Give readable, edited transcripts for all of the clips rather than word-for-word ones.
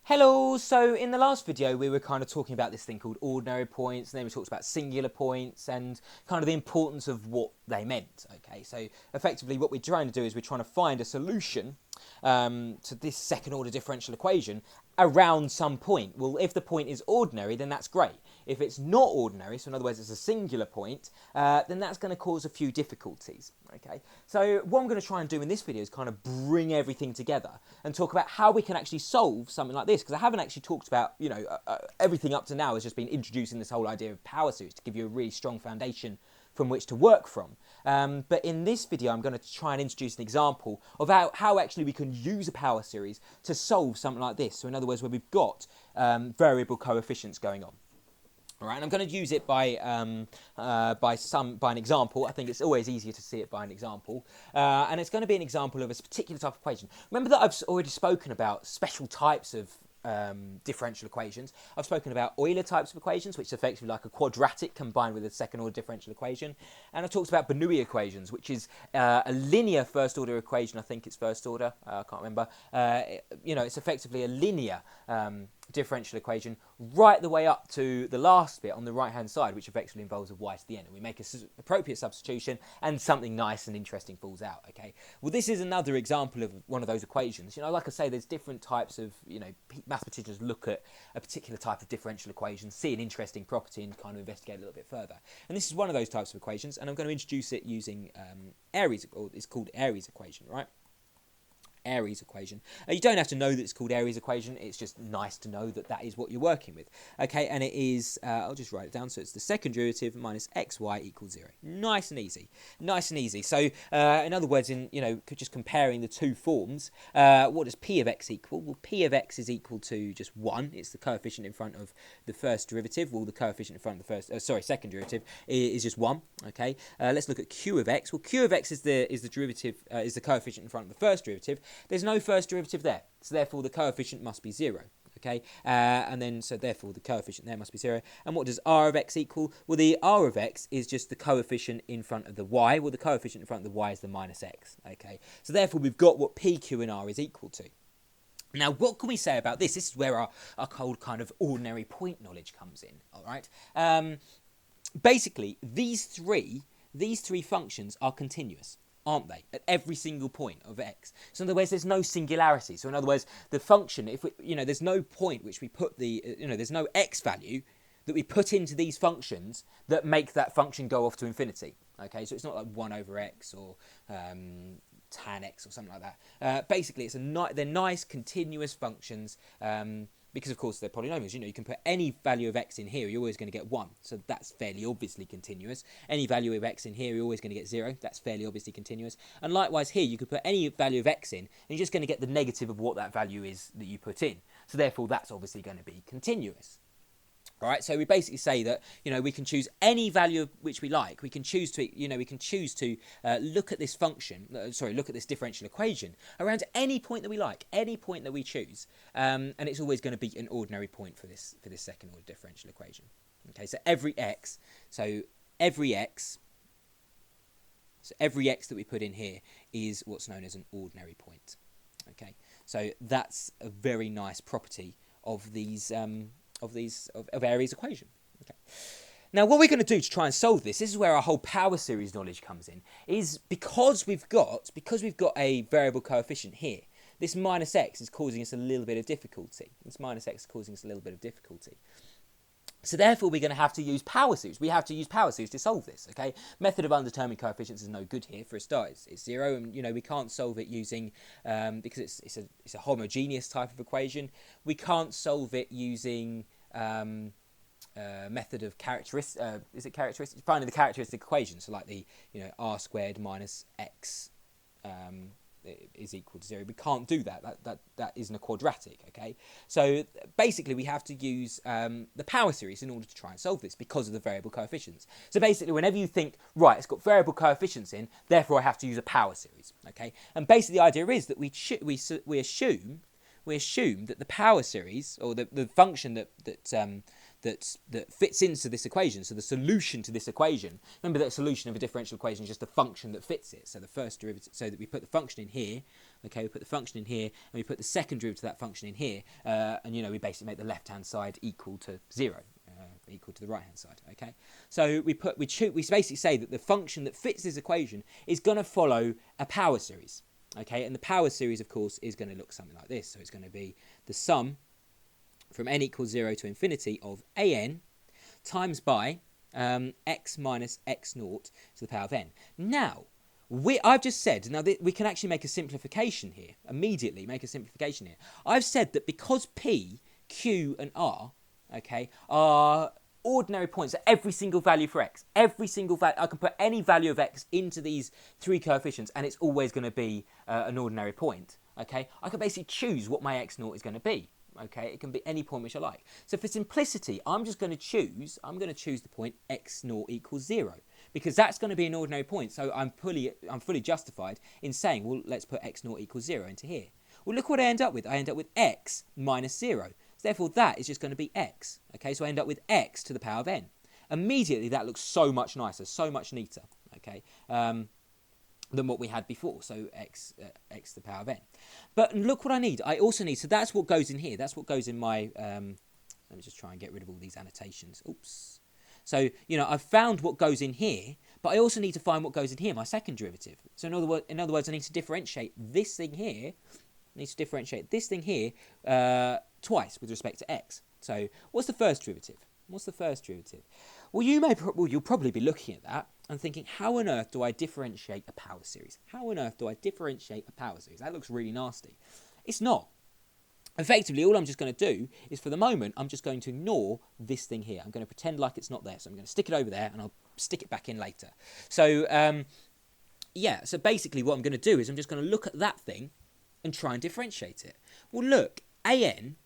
Hello, so in the last video we were kind of talking about this thing called ordinary points, and then we talked about singular points and kind of the importance of what they meant, okay? So effectively what we're trying to do is we're trying to find a solution to this second order differential equation around some point. Well, if the point is ordinary, then that's great. If it's not ordinary, so in other words it's a singular point, then that's going to cause a few difficulties, okay? So what I'm going to try and do in this video is kind of bring everything together and talk about how we can actually solve something like this, because I haven't actually talked about, everything up to now has just been introducing this whole idea of power series to give you a really strong foundation from which to work from. But in this video, I'm going to try and introduce an example of how actually we can use a power series to solve something like this. So in other words, where we've got variable coefficients going on. All right, and I'm going to use it by an example. I think it's always easier to see it by an example. And it's going to be an example of a particular type of equation. Remember that I've already spoken about special types of differential equations. I've spoken about Euler types of equations, which is effectively like a quadratic combined with a second order differential equation. And I talked about Bernoulli equations, which is a linear first order equation. I think it's first order. I can't remember. It's effectively a linear differential equation right the way up to the last bit on the right hand side, which effectively involves a y to the n, and we make an appropriate substitution and something nice and interesting falls out. Okay, well, this is another example of one of those equations. Like I say, there's different types of, mathematicians look at a particular type of differential equation, see an interesting property and kind of investigate a little bit further, and this is one of those types of equations, and I'm going to introduce it using Airy's, or it's called Airy's equation, right? Airy's equation. You don't have to know that it's called Airy's equation, it's just nice to know that that is what you're working with. Okay, and it is, I'll just write it down, so it's the second derivative minus xy equals 0. Nice and easy. Nice and easy. So, in other words, just comparing the two forms, what does p of x equal? Well, p of x is equal to just 1. It's the coefficient in front of the first derivative. Well, the coefficient in front of the second derivative is just 1. Okay, let's look at q of x. Well, q of x is the derivative, is the coefficient in front of the first derivative. There's no first derivative there, so therefore the coefficient must be 0. Okay, so therefore the coefficient there must be 0. And what does r of x equal? Well, the r of x is just the coefficient in front of the y. Well, the coefficient in front of the y is the minus x. Okay, so therefore we've got what p, q, and r is equal to. Now, what can we say about this? This is where our cold kind of ordinary point knowledge comes in. All right. Basically, these three functions are continuous, aren't they, at every single point of x? So in other words, there's no singularity. So in other words, the function, if we, there's no point which we put there's no x value that we put into these functions that make that function go off to infinity. Okay, so it's not like 1 over x or tan x or something like that. Basically, they're nice continuous functions. Because of course they're polynomials, you can put any value of x in here, you're always going to get 1, so that's fairly obviously continuous. Any value of x in here, you're always going to get 0, that's fairly obviously continuous. And likewise here, you could put any value of x in, and you're just going to get the negative of what that value is that you put in. So therefore, that's obviously going to be continuous. All right, so we basically say that we can choose any value which we like. We can choose to look at this function. Look at this differential equation around any point that we like, any point that we choose, and it's always going to be an ordinary point for this second order differential equation. Okay, so every x that we put in here is what's known as an ordinary point. Okay, so that's a very nice property of these. Of Airy's equation. Okay. Now, what we're going to do to try and solve this is where our whole power series knowledge comes in. Is because we've got a variable coefficient here. This minus x is causing us a little bit of difficulty. So therefore, we're going to have to use power series. We have to use power series to solve this. Okay, method of undetermined coefficients is no good here. For a start, it's 0, and we can't solve it using because it's a homogeneous type of equation. We can't solve it using method of characteristic. Is it characteristic? Finding the characteristic equation. So like the r squared minus x. Is equal to 0. We can't do that. That isn't a quadratic. Okay, so basically we have to use the power series in order to try and solve this because of the variable coefficients. So basically, whenever you think, right, it's got variable coefficients in, therefore I have to use a power series. Okay, and basically the idea is that we assume that the power series, or the function that fits into this equation, so the solution to this equation, remember that solution of a differential equation is just a function that fits it. So the first derivative, so that we put the function in here, Okay, we put the function in here, and we put the second derivative of that function in here, and we basically make the left-hand side equal to 0, equal to the right-hand side. Okay, so we basically say that the function that fits this equation is going to follow a power series. Okay, and the power series, of course, is going to look something like this. So it's going to be the sum from n equals 0 to infinity of an times by x minus x naught to the power of n. Now, I've just said, we can actually make a simplification here, immediately make a simplification here. I've said that because P, Q and R, okay, are ordinary points at every single value for x, every single value, I can put any value of x into these three coefficients and it's always going to be an ordinary point, okay. I can basically choose what my x naught is going to be. Okay, it can be any point which I like. So for simplicity, I'm going to choose the point x naught equals 0 because that's going to be an ordinary point. So I'm fully justified in saying, well, let's put x naught equals 0 into here. Well, look what I end up with. I end up with x minus 0. So therefore, that is just going to be x. Okay, so I end up with x to the power of n. Immediately, that looks so much nicer, so much neater. Okay. Than what we had before, so x to the power of n. But look what I need. I also need, so that's what goes in here. That's what goes in my, let me just try and get rid of all these annotations. Oops. So, I've found what goes in here, but I also need to find what goes in here, my second derivative. So in other words, I need to differentiate this thing here, twice with respect to x. So what's the first derivative? Well, you'll probably be looking at that and thinking, how on earth do I differentiate a power series? That looks really nasty. It's not. Effectively, all I'm just going to do is, for the moment, I'm just going to ignore this thing here. I'm going to pretend like it's not there. So I'm going to stick it over there and I'll stick it back in later. So, so basically what I'm going to do is I'm just going to look at that thing and try and differentiate it. Well, look, an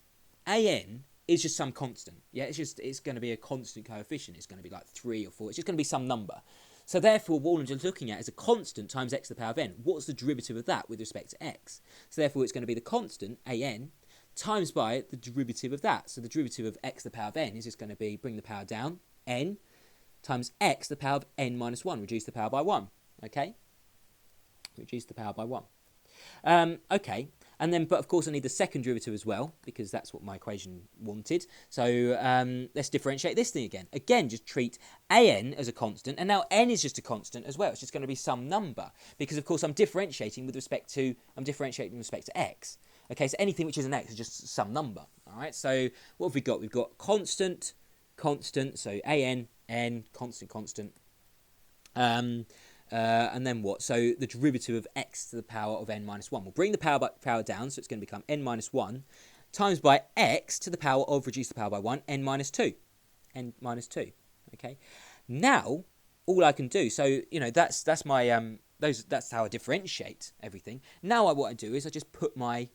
is just some constant. Yeah, it's going to be a constant coefficient. It's going to be like 3 or 4. It's just going to be some number. So therefore, what I'm just looking at is a constant times x to the power of n. What's the derivative of that with respect to x? So therefore, it's going to be the constant, an, times by the derivative of that. So the derivative of x to the power of n is just going to be, bring the power down, n, times x to the power of n minus 1, reduce the power by 1. Okay? Reduce the power by 1. Okay, and then, but of course I need the second derivative as well, because that's what my equation wanted. So let's differentiate this thing again. Again, just treat an as a constant, and now n is just a constant as well. It's just going to be some number, because of course I'm differentiating with respect to x. Okay, so anything which is an x is just some number. All right, so what have we got? We've got constant, so an, n, constant. And then what? So the derivative of x to the power of n minus 1. We'll bring the power down, so it's going to become n minus 1 times by x to the power of, reduce the power by 1, n minus 2. Okay. Now, all I can do, so, that's my, that's how I differentiate everything. Now what I do is I just put my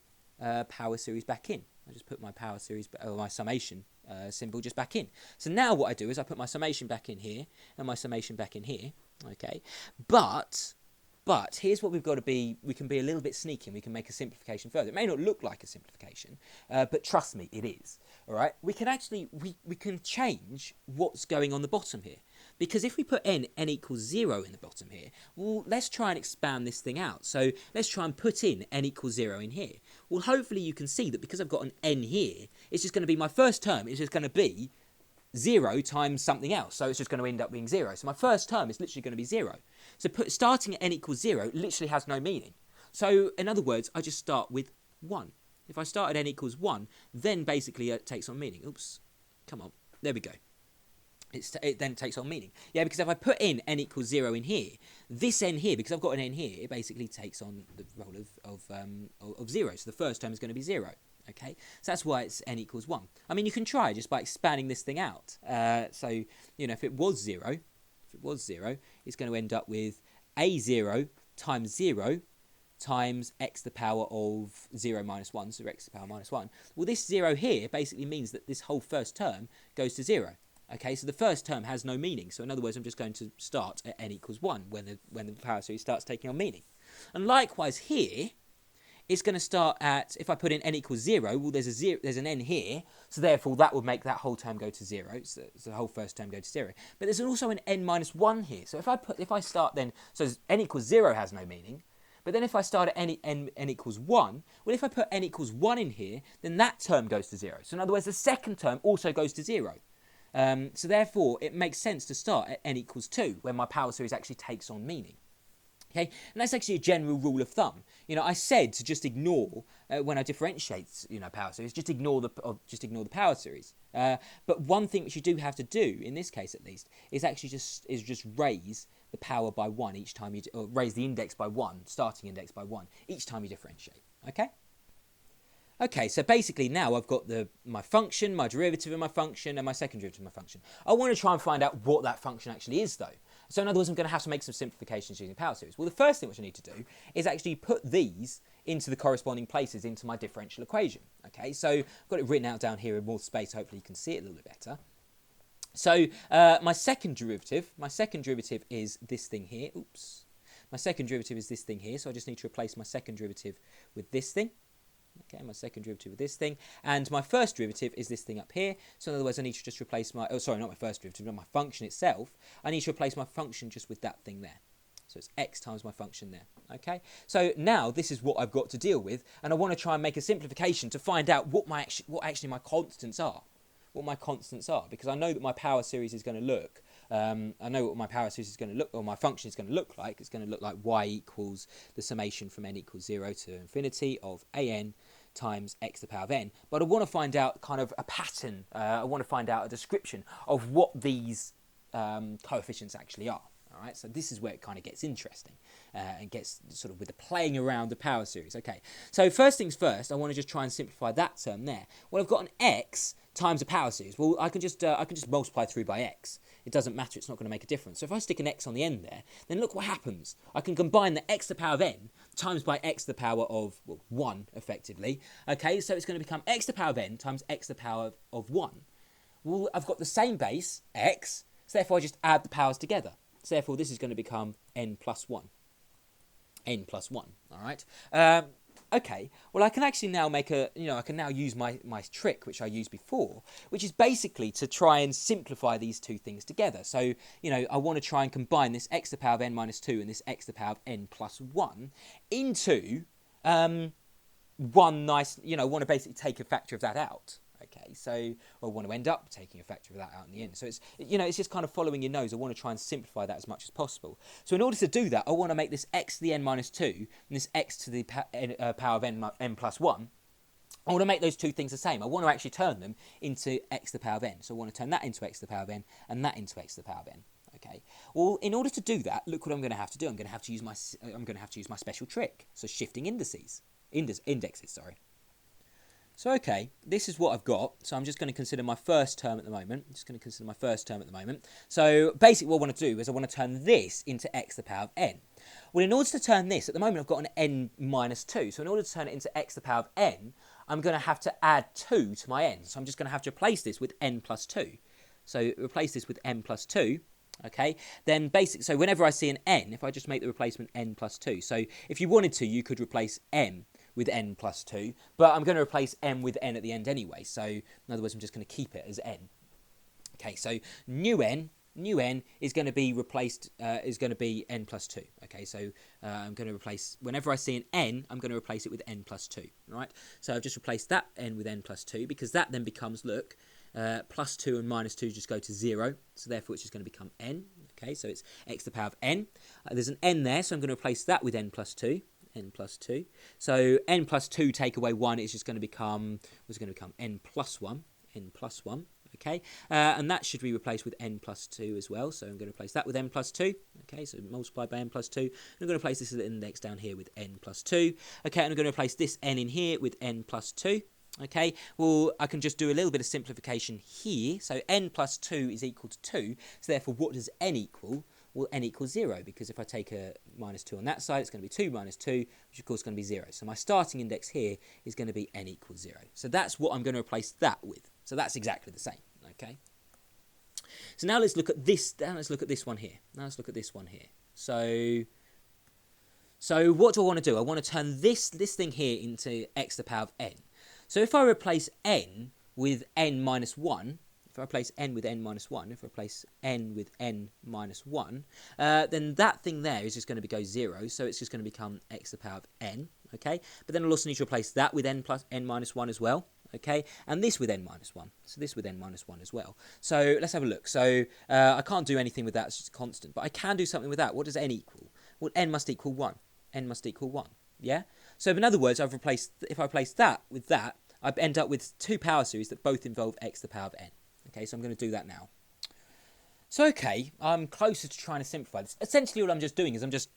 power series back in. I just put my power series, or my summation symbol just back in. So now what I do is I put my summation back in here, and my summation back in here. Okay, but here's what we've got to be. We can be a little bit sneaky and we can make a simplification further. It may not look like a simplification, but trust me, it is. All right, we can actually we can change what's going on the bottom here, because if we put n equals 0 in the bottom here, well, let's try and expand this thing out. So let's try and put in n equals 0 in here. Well, hopefully you can see that because I've got an n here, it's just going to be, my first term is just going to be 0 times something else, so it's just going to end up being 0. So my first term is literally going to be 0. So starting at n equals 0 literally has no meaning. So in other words, I just start with 1. If I start at n equals 1, then basically it takes on meaning. Oops, come on, there we go. It then takes on meaning. Yeah, because if I put in n equals 0 in here, this n here, because I've got an n here, it basically takes on the role of 0. So the first term is going to be 0. Okay, so that's why it's n equals 1. I mean, you can try just by expanding this thing out. So, if it was 0, it's going to end up with a0 times 0 times x to the power of 0 minus 1, so x to the power minus 1. Well, this 0 here basically means that this whole first term goes to 0. Okay, so the first term has no meaning. So in other words, I'm just going to start at n equals 1 when the power series starts taking on meaning. And likewise here, it's going to start at, if I put in n equals 0, well, there's an n here, so therefore that would make that whole term go to 0, so the whole first term go to 0. But there's also an n minus 1 here, so if I start then, so n equals 0 has no meaning, But then if I start at n equals 1, well, if I put n equals 1 in here, then that term goes to 0. So in other words, the second term also goes to 0. So therefore, it makes sense to start at n equals 2, when my power series actually takes on meaning. Okay, and that's actually a general rule of thumb. I said to just ignore when I differentiate, power series, just ignore the power series. But one thing which you do have to do in this case, at least, is actually just raise the power by 1 each time or raise the index by 1, starting index by 1 each time you differentiate. Okay. Okay, so basically now I've got my function, my derivative of my function, and my second derivative of my function. I want to try and find out what that function actually is, though. So in other words, I'm going to have to make some simplifications using power series. Well, the first thing which I need to do is actually put these into the corresponding places into my differential equation. Okay, so I've got it written out down here in more space. Hopefully you can see it a little bit better. So my second derivative is this thing here. Oops. My second derivative is this thing here, so I just need to replace my second derivative with this thing. Okay, my second derivative with this thing, and my first derivative is this thing up here. So in other words, I need to just replace my, not my first derivative, but my function itself. I need to replace my function just with that thing there. So it's x times my function there. Okay, so now this is what I've got to deal with, and I want to try and make a simplification to find out what actually my constants are. Because I know that my power series is going to look. I know what my power series is going to look, or my function is going to look like. It's going to look like y equals the summation from n equals 0 to infinity of an times x to the power of n. But I want to find out kind of a pattern. I want to find out a description of what these coefficients actually are. All right, so this is where it kind of gets interesting and gets sort of with the playing around the power series. Okay, so first things first, I want to just try and simplify that term there. Well, I've got an x times a power series. Well, I can just multiply through by x. It doesn't matter, it's not going to make a difference. So if I stick an x on the end there, then look what happens. I can combine the x to the power of n times by x to the power of 1, effectively. Okay, so it's going to become x to the power of n times x to the power of 1. Well, I've got the same base, x, so therefore I just add the powers together. So therefore this is going to become n plus 1. N plus 1, all right? Okay, well I can actually now make I can now use my trick which I used before, which is basically to try and simplify these two things together. So, I want to try and combine this x to the power of n minus 2 and this x to the power of n plus 1 into one nice, I want to basically take a factor of that out. Okay, so I want to end up taking a factor of that out in the end. So it's, it's just kind of following your nose. I want to try and simplify that as much as possible. So in order to do that, I want to make this x to the n minus 2 and this x to the power of n plus 1. I want to make those two things the same. I want to actually turn them into x to the power of n. So I want to turn that into x to the power of n and that into x to the power of n. Okay. Well, in order to do that, look what I'm going to have to do. I'm going to have to use my special trick. So shifting indexes. Sorry. So, okay, this is what I've got. So I'm just going to consider my first term at the moment. So basically what I want to do is I want to turn this into x to the power of n. Well, in order to turn this, at the moment I've got an n minus 2. So in order to turn it into x to the power of n, I'm going to have to add 2 to my n. So I'm just going to have to replace this with n plus 2. So replace this with n plus 2. Okay, then so whenever I see an n, if I just make the replacement n plus 2. So if you wanted to, you could replace m with n plus 2, but I'm going to replace m with n at the end anyway. So in other words, I'm just going to keep it as n. Okay, so new n is going to be replaced, is going to be n plus 2. Okay, so I'm going to replace, whenever I see an n, I'm going to replace it with n plus 2. Right, so I've just replaced that n with n plus 2, because that then becomes, look, plus 2 and minus 2 just go to 0, so therefore it's just going to become n. Okay, so it's x to the power of n. There's an n there, so I'm going to replace that with n plus 2. N plus 2. So n plus 2 take away 1 is just going to become, n plus 1. N plus 1. Okay, and that should be replaced with n plus 2 as well. So I'm going to replace that with n plus 2. Okay, so multiplied by n plus 2. And I'm going to replace this as the index down here with n plus 2. Okay, and I'm going to replace this n in here with n plus 2. Okay, well, I can just do a little bit of simplification here. So n plus 2 is equal to 2. So therefore, what does n equal? Well, n equals 0, because if I take a minus 2 on that side, it's going to be 2 minus 2, which of course is going to be 0. So my starting index here is going to be n equals 0. So that's what I'm going to replace that with. So that's exactly the same, okay? So now let's look at this. Now let's look at this one here. So what do I want to do? I want to turn this thing here into x to the power of n. So if I replace n with n minus 1, if I replace n with n minus 1, if I replace n with n minus 1, then that thing there is just going to go 0, so it's just going to become x to the power of n, okay? But then I'll also need to replace that with n plus n minus 1 as well, okay? And this with n minus 1, so this with n minus 1 as well. So let's have a look. So I can't do anything with that, it's just a constant, but I can do something with that. What does n equal? Well, n must equal 1. N must equal 1, yeah? So in other words, if I replace that with that, I end up with two power series that both involve x to the power of n. Okay, so I'm going to do that now. So okay, I'm closer to trying to simplify this. Essentially, all I'm just doing is I'm just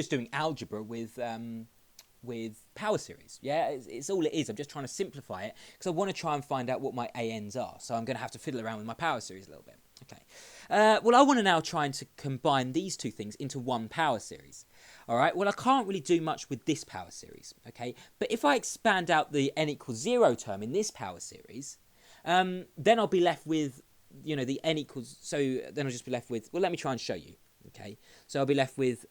doing algebra with power series. Yeah, it's all it is. I'm just trying to simplify it because I want to try and find out what my ANs are. So I'm going to have to fiddle around with my power series a little bit. Okay. Well, I want to now try and combine these two things into one power series. All right. Well, I can't really do much with this power series. Okay. But if I expand out the n equals 0 term in this power series, then I'll be left with, you know, the n equals. So then I'll just be left with. Well, let me try and show you. Okay. So I'll be left with.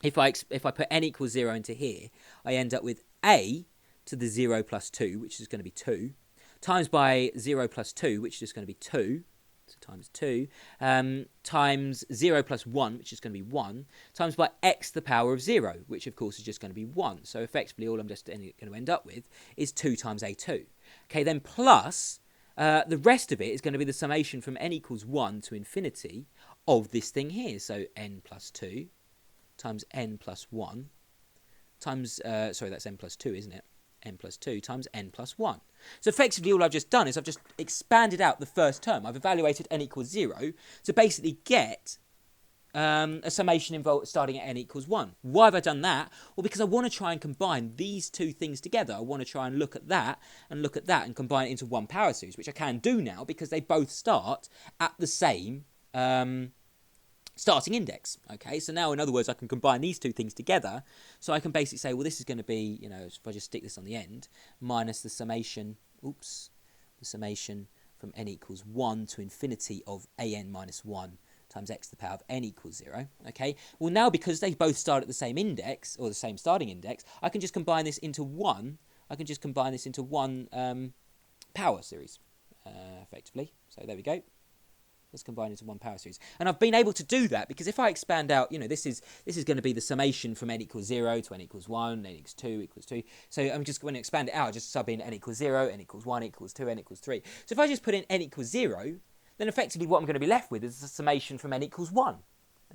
If I put n equals 0 into here, I end up with a to the 0 plus 2, which is going to be 2, times by 0 plus 2, which is just going to be 2, so times 2, times 0 plus 1, which is going to be 1, times by x to the power of 0, which of course is just going to be 1. So effectively all I'm just going to end up with is 2 times a2. Okay, then plus the rest of it is going to be the summation from n equals 1 to infinity of this thing here. So n plus 2 times n plus 1 times, sorry, that's n plus 2, isn't it? N plus 2 times n plus 1. So effectively all I've just done is I've just expanded out the first term. I've evaluated n equals 0 to basically get a summation starting at n equals 1. Why have I done that? Well, because I want to try and combine these two things together. I want to try and look at that and combine it into one power series, which I can do now because they both start at the same starting index. Okay, so now in other words I can combine these two things together, so I can basically say, well, this is going to be, you know, if I just stick this on the end, minus the summation, the summation from n equals 1 to infinity of an minus 1 times x to the power of n equals 0. Okay, well now because they both start at the same index, or the same starting index, I can just combine this into one power series, effectively. So there we go. Let's combine into one power series. And I've been able to do that because if I expand out, you know, this is going to be the summation from n equals 0 to n equals 1, n equals 2 equals 2. So I'm just going to expand it out, just sub in n equals 0, n equals 1, equals 2, n equals 3. So if I just put in n equals 0, then effectively what I'm going to be left with is the summation from n equals 1.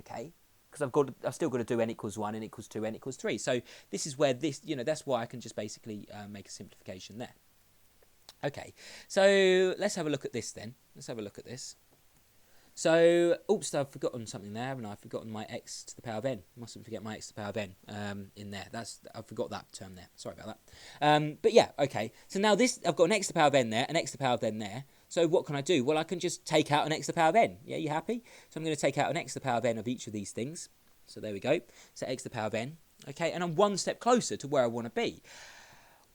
Okay? Because I've still got to do n equals 1, n equals 2, n equals 3. So this is where this, you know, that's why I can just basically make a simplification there. Okay, so let's have a look at this then. Let's have a look at this. So, oops, I've forgotten something there, haven't I? I've forgotten my x to the power of n. Mustn't forget my x to the power of n in there. I forgot that term there. Sorry about that. But yeah, okay. So now this, I've got an x to the power of n there, an x to the power of n there. So what can I do? Well, I can just take out an x to the power of n. Yeah, you happy? So I'm going to take out an x to the power of n of each of these things. So there we go. So x to the power of n. Okay, and I'm one step closer to where I want to be.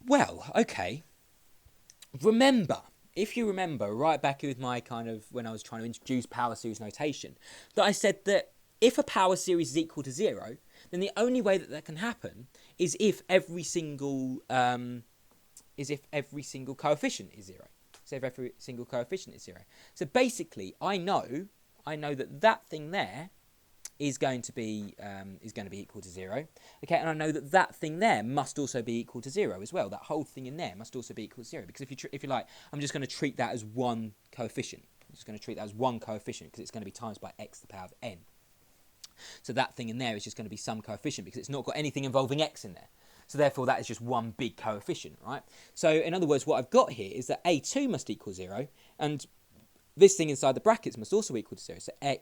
Well, okay. Remember, if you remember, right back with my kind of, when I was trying to introduce power series notation, that I said that if a power series is equal to 0, then the only way that can happen is if every single coefficient is 0. So if every single coefficient is 0. So basically, I know that thing there is going to be equal to 0. Okay, and I know that thing there must also be equal to 0 as well. That whole thing in there must also be equal to 0, because if you like, I'm just going to treat that as one coefficient. I'm just going to treat that as one coefficient because it's going to be times by x to the power of n. So that thing in there is just going to be some coefficient because it's not got anything involving x in there. So therefore that is just one big coefficient, right? So in other words, what I've got here is that a2 must equal 0, and this thing inside the brackets must also equal to 0. So a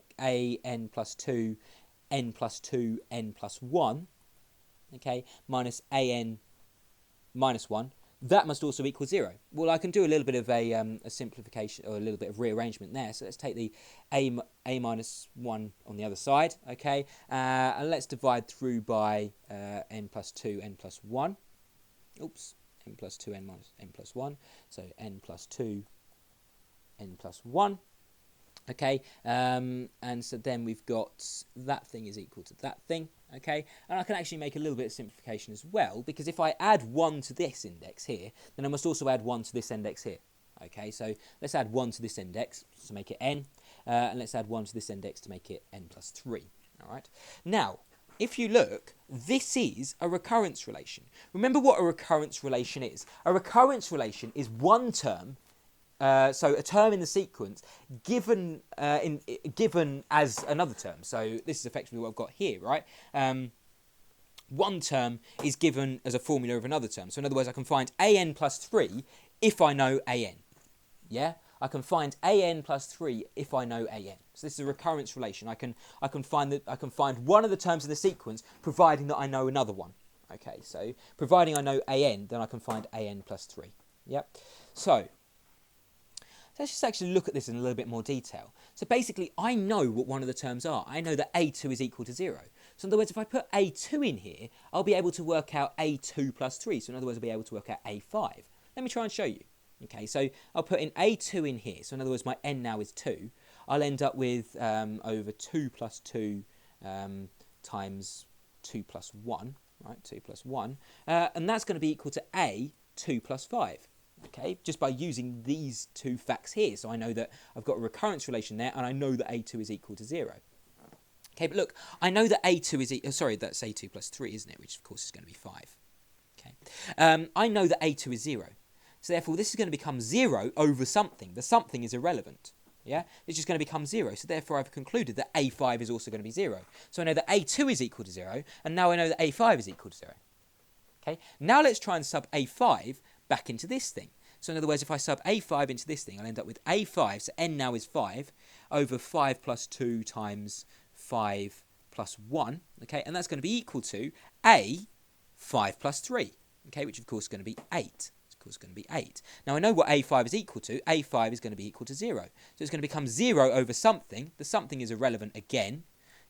n plus 2, n plus 2, n plus 1, okay, minus a n minus 1, that must also equal 0. Well, I can do a little bit of a simplification, or a little bit of rearrangement there. So let's take the a minus 1 on the other side, okay, and let's divide through by n plus 2, n plus 1. Oops, n plus 2, n minus n plus 1. So n plus 2, n plus 1, okay, and so then we've got that thing is equal to that thing, okay, and I can actually make a little bit of simplification as well, because if I add 1 to this index here, then I must also add 1 to this index here, Okay, so let's add 1 to this index to make it n, and let's add 1 to this index to make it n plus 3. All right. Now, if you look, this is a recurrence relation. Remember what a recurrence relation is. A recurrence relation is one term, so a term in the sequence given given as another term. So this is effectively what I've got here, right? One term is given as a formula of another term. So in other words, I can find an plus 3 if I know an. Yeah, I can find an plus 3 if I know an. So this is a recurrence relation. I can find one of the terms in the sequence, providing that I know another one. Okay, so providing I know an, then I can find an plus 3. Yep. So let's just actually look at this in a little bit more detail. So basically, I know what one of the terms are. I know that a2 is equal to 0. So in other words, if I put a2 in here, I'll be able to work out a2 plus 3. So in other words, I'll be able to work out a5. Let me try and show you. Okay, so I'll put in a2 in here. So in other words, my n now is 2. I'll end up with over 2 plus 2 times 2 plus 1, right? 2 plus 1. And that's going to be equal to a2 plus 5. Okay, just by using these two facts here. So I know that I've got a recurrence relation there, and I know that a2 is equal to 0. Okay, but look, I know that a2 is... sorry, that's a2 plus 3, isn't it? Which, of course, is going to be 5. Okay, I know that a2 is 0. So therefore, this is going to become 0 over something. The something is irrelevant. Yeah, it's just going to become 0. So therefore, I've concluded that a5 is also going to be 0. So I know that a2 is equal to 0, and now I know that a5 is equal to 0. Okay, now let's try and sub a5 back into this thing. So in other words, if I sub a5 into this thing, I'll end up with a5, so n now is 5, over 5 plus 2 times 5 plus 1, okay, and that's going to be equal to a5 plus 3, okay, which of course is going to be 8. It's going to be 8. Now I know what a5 is equal to. a5 is going to be equal to 0. So it's going to become 0 over something. The something is irrelevant again.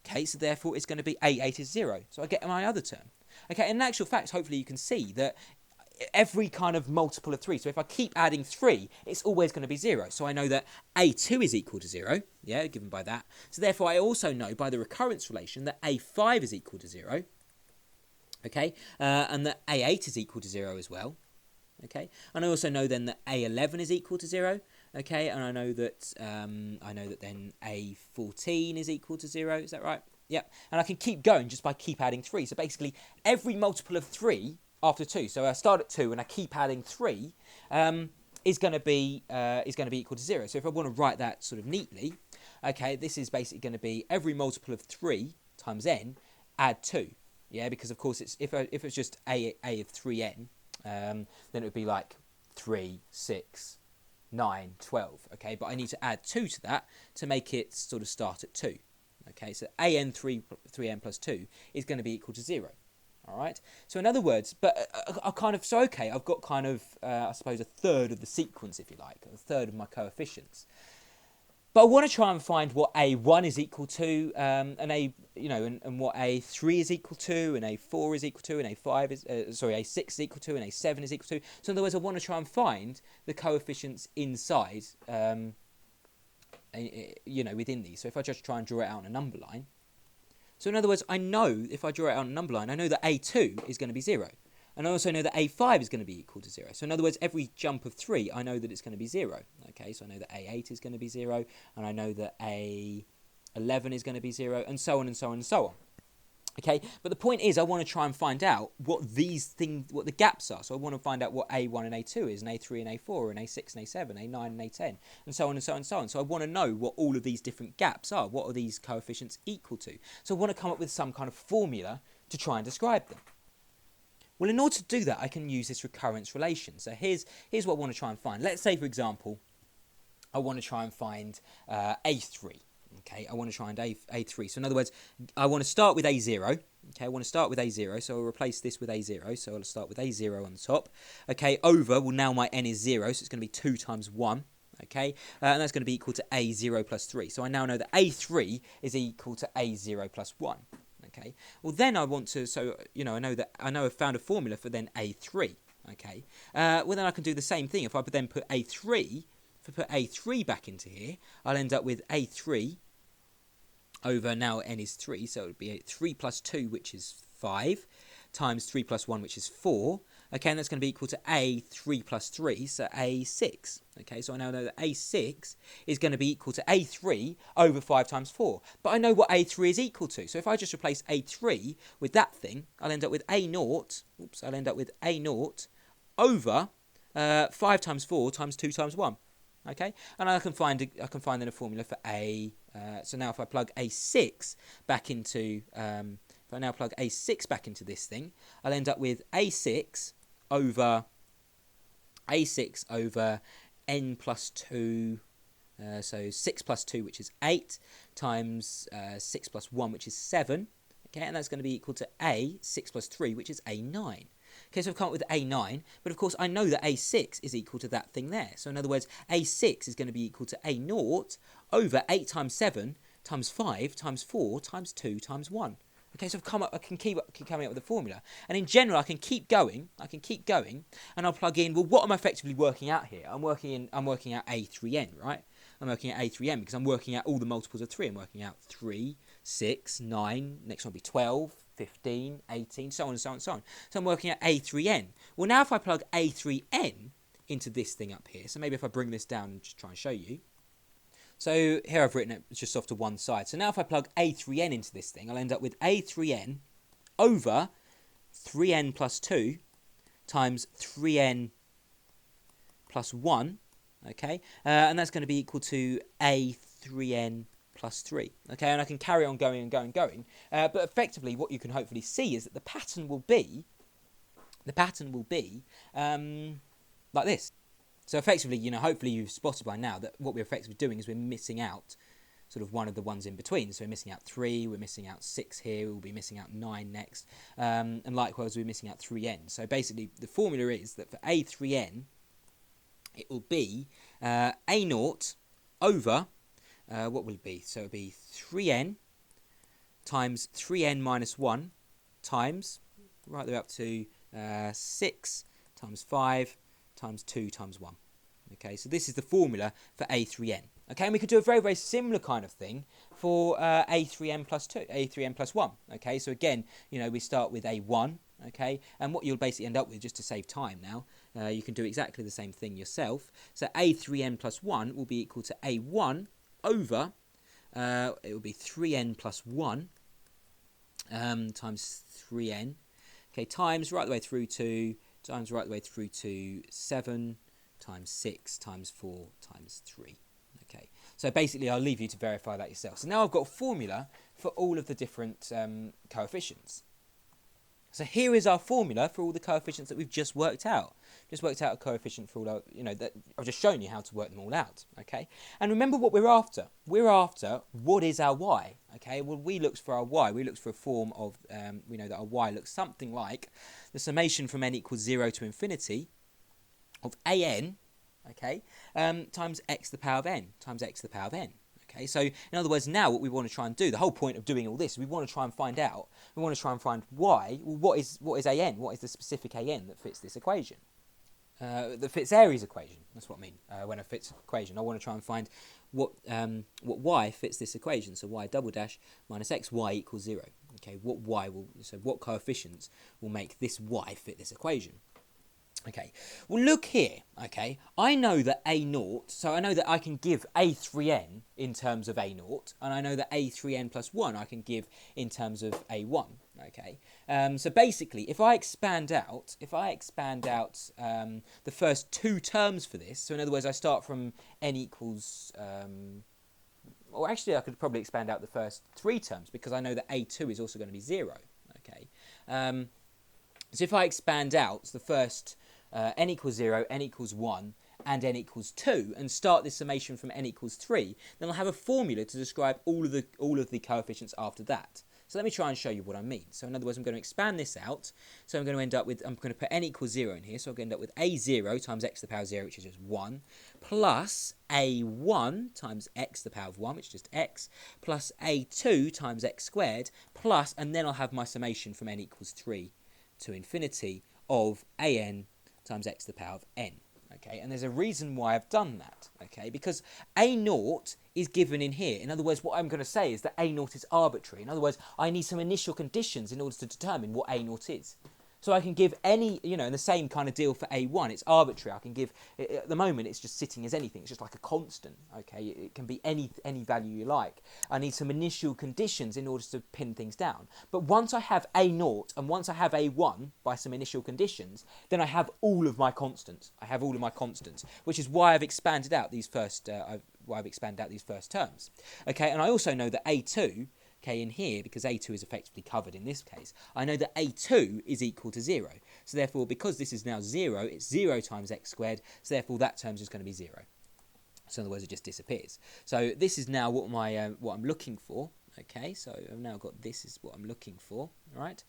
Okay, so therefore it's going to be a8 is 0. So I get my other term. Okay, in actual fact, hopefully you can see that every kind of multiple of 3. So if I keep adding 3, it's always going to be 0. So I know that a2 is equal to 0, yeah, given by that. So therefore I also know by the recurrence relation that a5 is equal to 0, okay, and that a8 is equal to 0 as well. Okay, and I also know then that a11 is equal to 0. Okay, and I know that then a14 is equal to 0. Is that right? Yep. And I can keep going just by keep adding 3. So basically, every multiple of 3 after 2. So I start at 2 and I keep adding 3 is going to be equal to 0. So if I want to write that sort of neatly, okay, this is basically going to be every multiple of 3 times n add 2. Yeah, because of course it's if it's just a of 3n. Then it would be like 3, 6, 9, 12, okay? But I need to add 2 to that to make it sort of start at 2, okay? So an3n plus 2 is going to be equal to 0, all right? So in other words, but I kind of, so okay, I've got kind of, I suppose, a third of the sequence, if you like, a third of my coefficients. But I want to try and find what a1 is equal to, and what a3 is equal to, and a4 is equal to, and a5 is, a6 is equal to, and a7 is equal to. So in other words, I want to try and find the coefficients inside, within these. So if I just try and draw it out on a number line. So in other words, I know if I draw it out on a number line, I know that a2 is going to be 0. And I also know that a5 is going to be equal to 0. So in other words, every jump of 3, I know that it's going to be 0. Okay, so I know that a8 is going to be 0, and I know that a11 is going to be 0, and so on and so on and so on. Okay, but the point is I want to try and find out what what the gaps are. So I want to find out what a1 and a2 is, and a3 and a4, and a6 and a7, a9 and a10, and so on and so on and so on. So I want to know what all of these different gaps are. What are these coefficients equal to? So I want to come up with some kind of formula to try and describe them. Well, in order to do that, I can use this recurrence relation. So here's what I want to try and find. Let's say, for example, I want to try and find a3. Okay, I want to try and a3. So in other words, I want to start with a0. Okay, I want to start with a0. So I'll replace this with a0. So I'll start with a0 on the top. Okay, over, well, now my n is 0, so it's going to be 2 times 1. Okay, and that's going to be equal to a0 plus 3. So I now know that a3 is equal to a0 plus 1. Okay, well then I want to, I know I've found a formula for then a3. Okay, well then I can do the same thing. If I then put a3 back into here, I'll end up with a3 over, now n is 3, so it would be 3 plus 2, which is 5, times 3 plus 1, which is 4, Okay, and that's going to be equal to A3 plus 3, so A6. Okay, so I now know that A6 is going to be equal to A3 over 5 times 4. But I know what A3 is equal to. So if I just replace A3 with that thing, I'll end up with A0, I'll end up with A0 over 5 times 4 times 2 times 1. Okay, and I can find then a formula for A. So now if I plug A6 back into if I now plug A6 back into this thing, I'll end up with A6 over n plus 2, so 6 plus 2, which is 8, times 6 plus 1, which is 7. Okay, and that's going to be equal to A6 plus 3, which is A9. Okay, so I've come up with A9, but of course I know that A6 is equal to that thing there. So in other words, A6 is going to be equal to A0 over 8 times 7 times 5 times 4 times 2 times 1. Okay, so I can keep coming up with a formula. And in general, I can keep going, and I'll plug in, well, what am I effectively working out here? I'm working out A3n, right? I'm working out A3n because I'm working out all the multiples of 3. I'm working out 3, 6, 9, next one will be 12, 15, 18, so on and so on and so on. So I'm working out A3n. Well, now if I plug A3n into this thing up here, so maybe if I bring this down and just try and show you. So here I've written it just off to one side. So now if I plug A3n into this thing, I'll end up with A3n over 3n plus 2 times 3n plus 1, okay? And that's going to be equal to A3n plus 3, okay? And I can carry on going and going and going. But effectively what you can hopefully see is that the pattern will be like this. So effectively, you know, hopefully you've spotted by now that what we're effectively doing is we're missing out sort of one of the ones in between. So we're missing out 3, we're missing out 6 here, we'll be missing out 9 next, and likewise we're missing out 3n. So basically the formula is that for A3n, it will be A0 over, what will it be? So it'll be 3n times 3n minus 1 times, right the way up to 6 times 5 times 2 times 1. Okay, so this is the formula for A3n. Okay, and we could do a very, very similar kind of thing for A3n plus 2, A3n plus 1. Okay, so again, you know, we start with A1, okay, and what you'll basically end up with, just to save time now, you can do exactly the same thing yourself. So A3n plus 1 will be equal to A1 over, it will be 3n plus 1 times 3n, okay, times right the way through to 7 times 6 times 4 times 3. Okay, so basically I'll leave you to verify that yourself. So now I've got a formula for all of the different coefficients. So here is our formula for all the coefficients that we've just worked out. Just worked out a coefficient for all our, you know, that I've just shown you how to work them all out. Okay, and remember what we're after. We're after what is our y. Okay, well we looked for our y. We looked for a form of, we know that our y looks something like the summation from n equals 0 to infinity of an, okay, times x to the power of n times x to the power of n. Okay, so in other words, now what we want to try and do, the whole point of doing all this, we want to try and find y. Well, what is an? What is the specific an that fits this equation? That fits Airy's equation. That's what I mean when I fits equation. I want to try and find what y fits this equation. So y double dash minus xy equals 0. Okay, what coefficients will make this y fit this equation? Okay, well look here, okay, I know that A0, so I know that I can give A3n in terms of A0, and I know that A3n plus 1 I can give in terms of A1, okay. So basically, if I expand out the first 2 terms for this, so in other words, I start from n equals, or actually I could probably expand out the first 3 terms, because I know that A2 is also going to be 0, okay. So if I expand out the first n equals 0, n equals 1, and n equals 2, and start this summation from n equals 3, then I'll have a formula to describe all of the coefficients after that. So let me try and show you what I mean. So in other words, I'm going to expand this out. So I'm going to end up with, I'm going to put n equals 0 in here. So I'm going to end up with A0 times x to the power of 0, which is just 1, plus A1 times x to the power of 1, which is just x, plus A2 times x squared, plus, and then I'll have my summation from n equals 3 to infinity of an times x to the power of n. Okay, and there's a reason why I've done that, okay, because A0 is given in here. In other words, what I'm going to say is that A0 is arbitrary. In other words, I need some initial conditions in order to determine what A0 is. So I can give any, and the same kind of deal for A1. It's arbitrary. I can give, at the moment, it's just sitting as anything. It's just like a constant, okay? It can be any value you like. I need some initial conditions in order to pin things down. But once I have A0 and once I have A1 by some initial conditions, then I have all of my constants. Which is why I've expanded out these first terms. Okay, and I also know that A2, okay, in here, because A2 is effectively covered in this case, I know that A2 is equal to 0. So therefore, because this is now 0, it's 0 times x squared, so therefore that term is just going to be 0. So in other words, it just disappears. So this is now what I'm looking for. Okay, so I've now got this is what I'm looking for, all right?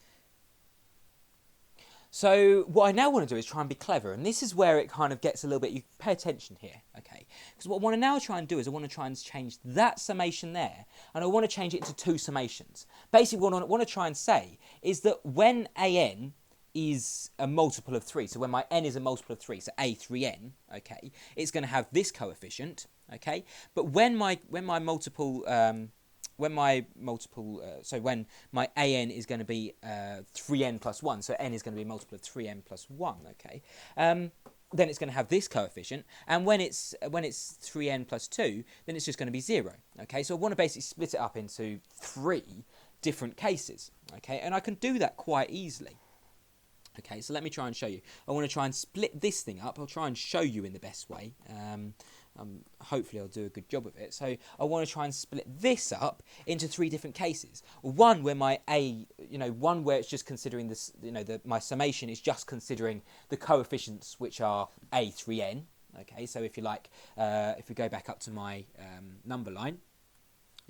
So what I now want to do is try and be clever, and this is where it kind of gets a little bit, you pay attention here, okay? Because what I want to now try and do is I want to try and change that summation there, and I want to change it into two summations. Basically what I want to try and say is that when an is a multiple of 3, so when my n is a multiple of 3, so a3n, okay, it's going to have this coefficient, okay? But when my multiple... when my an is going to be 3n plus 1, so n is going to be a multiple of 3n plus 1, okay, then it's going to have this coefficient, and when it's 3n plus 2, then it's just going to be 0, okay? So I want to basically split it up into 3 different cases, okay, and I can do that quite easily. Okay, so let me try and show you. I want to try and split this thing up. I'll try and show you in the best way. Hopefully I'll do a good job of it. So I want to try and split this up into 3 different cases. One where my one where it's just considering this, my summation is just considering the coefficients which are a3n. Okay, so if you like, if we go back up to my number line.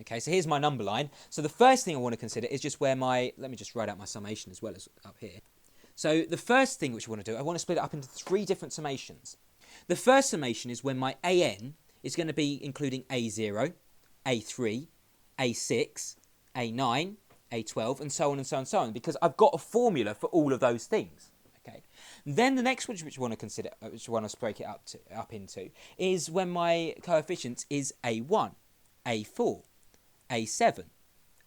Okay, so here's my number line. So the first thing I want to consider is just where let me just write out my summation as well as up here. So the first thing which I want to do, I want to split it up into 3 different summations. The first summation is when my an is going to be including a0, a3, a6, a9, a12, and so on and so on and so on, because I've got a formula for all of those things. Okay. Then the next one which I want to consider, which I want to break it up into, is when my coefficient is a1, a4, a7,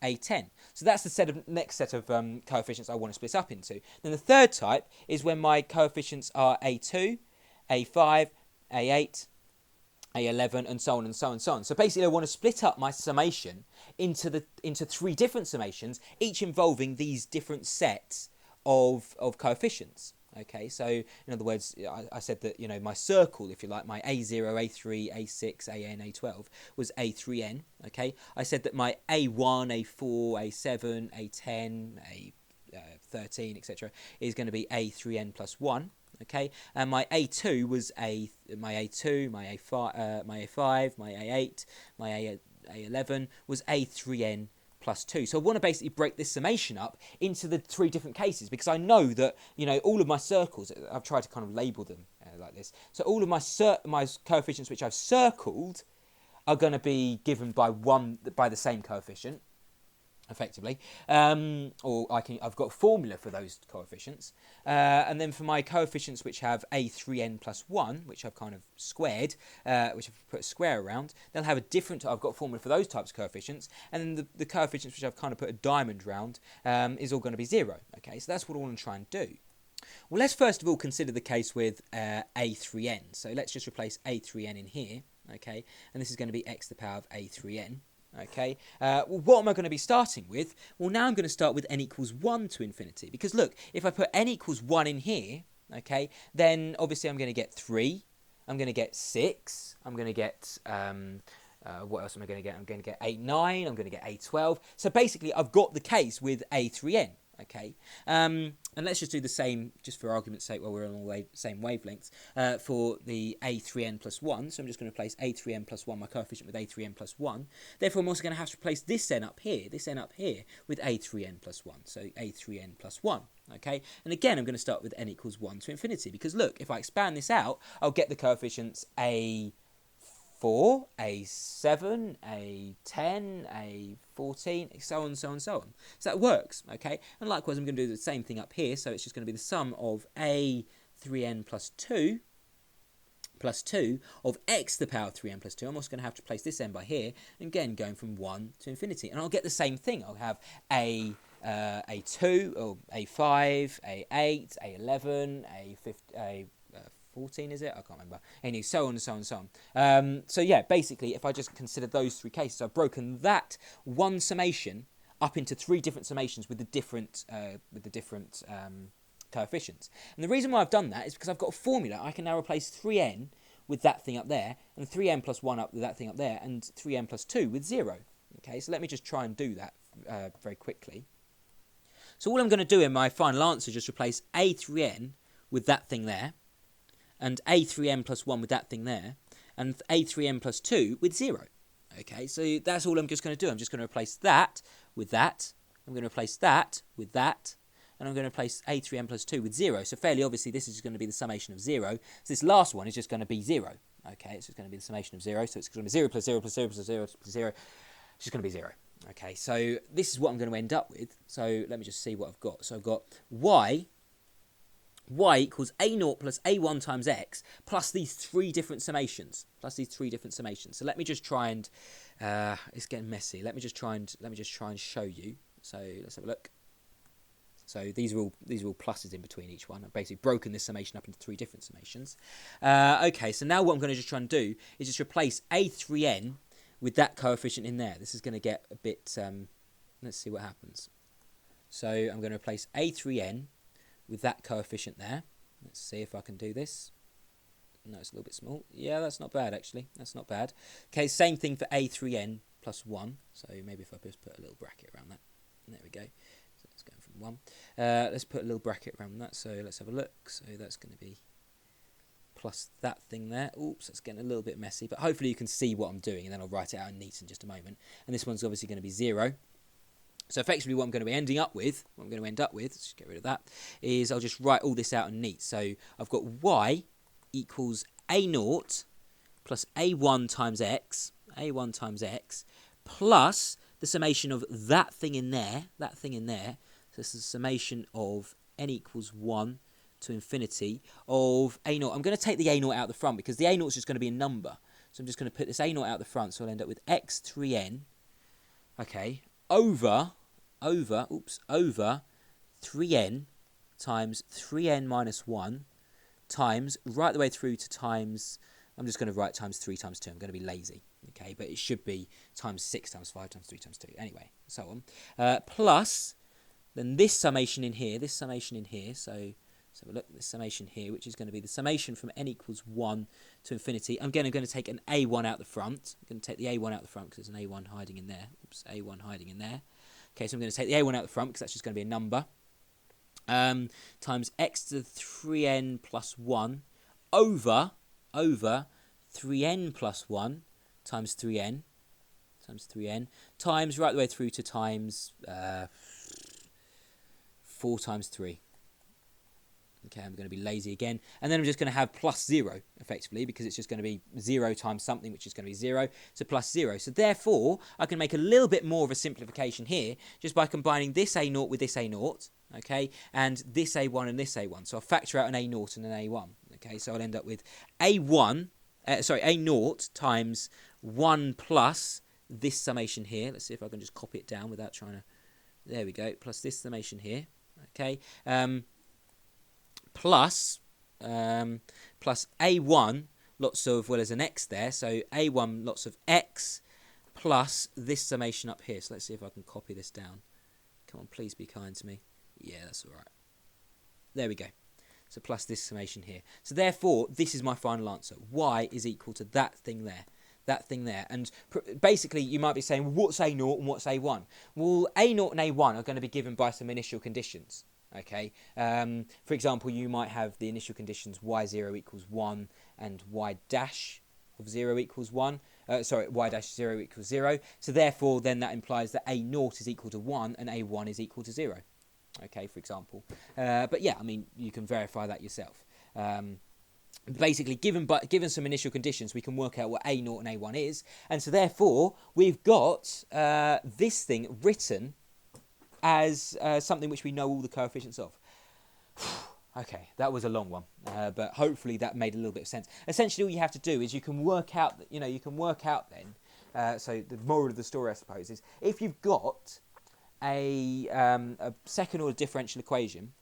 a10. So that's the next set of coefficients I want to split up into. Then the third type is when my coefficients are a2, a5, a8, a11, and so on and so on and so on. So basically I want to split up my summation into 3 different summations, each involving these different sets of coefficients. Okay, so in other words, I said that, my circle, if you like, my A0, A3, A6, AN, A12 was A3N, okay? I said that my A1, A4, A7, A10, A13, etc. is going to be A3N plus 1, okay? And my A2 was my A2, my A5, my A5, my A8, my A11 was A3N plus 2. So I want to basically break this summation up into the 3 different cases, because I know that, all of my circles, I've tried to kind of label them like this. So all of my coefficients which I've circled are going to be given by the same coefficient, effectively, or I've got a formula for those coefficients, and then for my coefficients which have a3n plus 1, which I've kind of squared, which I've put a square around, they'll have a different, I've got a formula for those types of coefficients, and then the coefficients which I've kind of put a diamond round is all going to be 0, okay, so that's what I want to try and do. Well, let's first of all consider the case with a3n, so let's just replace a3n in here, okay, and this is going to be x to the power of a3n. Okay, well, what am I going to be starting with? Well, now I'm going to start with n equals 1 to infinity, because look, if I put n equals 1 in here, okay, then obviously I'm going to get 3, I'm going to get 6, I'm going to get, what else am I going to get? I'm going to get 8, 9, I'm going to get 8, 12. So basically I've got the case with a3n. Okay, and let's just do the same, just for argument's sake, while we're on the same wavelengths, for the a3n plus 1. So I'm just going to replace a3n plus 1, my coefficient, with a3n plus 1. Therefore, I'm also going to have to replace this n up here, with a3n plus 1. So a3n plus 1. Okay, and again, I'm going to start with n equals 1 to infinity, because look, if I expand this out, I'll get the coefficients a4, a7, a10, a14, so on and so on and so on. So that works, okay? And likewise, I'm going to do the same thing up here, so it's just going to be the sum of a3n plus 2 of x to the power of 3n plus 2. I'm also going to have to place this n by here, and again, going from 1 to infinity. And I'll get the same thing. I'll have a A2, or A5, A8, A11, A14, is it? I can't remember. Anyway, so on and so on and so on. So yeah, basically, if I just consider those three cases, I've broken that one summation up into three different summations with the different coefficients. And the reason why I've done that is because I've got a formula. I can now replace 3n with that thing up there, and 3n plus 1 up with that thing up there, and 3n plus 2 with 0. Okay, so let me just try and do that very quickly. So all I'm going to do in my final answer is just replace a3n with that thing there, and a3n plus 1 with that thing there, and a3n plus 2 with 0. Okay, so that's all I'm just going to do. I'm just going to replace that with that. I'm going to replace that with that. And I'm going to replace a3n plus 2 with 0. So fairly obviously this is going to be the summation of 0. So this last one is just going to be 0. Okay, it's just going to be the summation of 0. So it's going to be 0 plus 0 plus 0 plus 0 plus 0. It's just going to be 0. Okay, so this is what I'm going to end up with. So let me just see what I've got. So I've got y equals a0 plus a1 times x plus these three different summations. So let me just try and it's getting messy. Let me just try and show you. So let's have a look. So these are all pluses in between each one. I've basically broken this summation up into three different summations. Okay, so now what I'm going to just try and do is just replace a3n with that coefficient in there. This is going to get a bit. Let's see what happens. So I'm going to replace a3n with that coefficient there. Let's see if I can do this. No, it's a little bit small. Yeah, that's not bad actually. That's not bad. Okay, same thing for a3n plus 1. So maybe if I just put a little bracket around that. There we go. So it's going from 1. Let's put a little bracket around that. So let's have a look. So that's going to be plus that thing there. Oops, that's getting a little bit messy. But hopefully you can see what I'm doing, and then I'll write it out in neat in just a moment. And this one's obviously going to be 0. So effectively what I'm going to be ending up with, let's just get rid of that, is I'll just write all this out in neat. So I've got y equals a0 plus a1 times x, plus the summation of that thing in there. So this is the summation of n equals 1 to infinity of a0. I'm going to take the a0 out the front because the a0 is just going to be a number. So I'm just going to put this a0 out the front, so I'll end up with x3n, okay, over 3n times 3n minus 1 times, right the way through to times, I'm just going to write times 3 times 2. I'm going to be lazy, okay, but it should be times 6 times 5 times 3 times 2. Anyway, so on. Plus, then this summation in here, so let's have a look at this summation here, which is going to be the summation from n equals 1 to infinity. I'm going to take an a1 out the front. I'm going to take the a1 out the front because there's an a1 hiding in there. Oops, a1 hiding in there. Okay, so I'm going to take the a1 out the front because that's just going to be a number. Times x to the 3n plus 1 over 3n plus 1 times 3n times right the way through to times 4 times 3. Okay, I'm going to be lazy again. And then I'm just going to have plus 0, effectively, because it's just going to be 0 times something, which is going to be 0. So plus 0. So therefore, I can make a little bit more of a simplification here, just by combining this A0 with this A0, okay, and this A1 and this A1. So I'll factor out an A0 and an A1. Okay, so I'll end up with A0 times 1 plus this summation here. Let's see if I can just copy it down without trying to... There we go, plus this summation here. Okay, plus a1 lots of, well, there's an x there, so a1 lots of x plus this summation up here. So let's see if I can copy this down. Come on, please be kind to me. Yeah, that's all right. There we go. So plus this summation here. So therefore, this is my final answer. Y is equal to that thing there. And basically you might be saying, well, what's A0 and what's A1? Well, A0 and A1 are going to be given by some initial conditions. Okay, for example, you might have the initial conditions y0 equals 1 and y dash of 0 equals 1. Y dash 0 equals 0. So therefore, then that implies that A0 is equal to 1 and A1 is equal to 0. Okay, for example. But yeah, I mean, you can verify that yourself. Basically, given some initial conditions, we can work out what A0 and A1 is. And so therefore, we've got this thing written as something which we know all the coefficients of. Okay, that was a long one, but hopefully that made a little bit of sense. Essentially, all you have to do is you can work out then. So the moral of the story, I suppose, is if you've got a second order differential equation,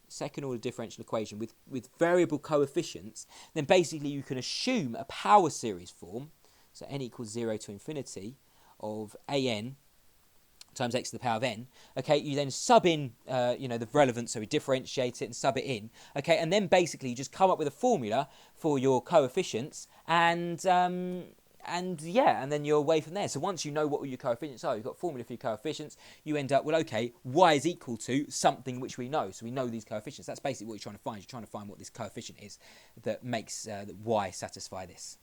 with variable coefficients, then basically you can assume a power series form, so n equals 0 to infinity of an times x to the power of n. Okay, you then sub in, the relevance, so we differentiate it and sub it in. Okay, and then basically you just come up with a formula for your coefficients, and then you're away from there. So once you know what all your coefficients are, you've got a formula for your coefficients, you end up, well, okay, y is equal to something which we know. So we know these coefficients. That's basically what you're trying to find. You're trying to find what this coefficient is that makes that y satisfy this.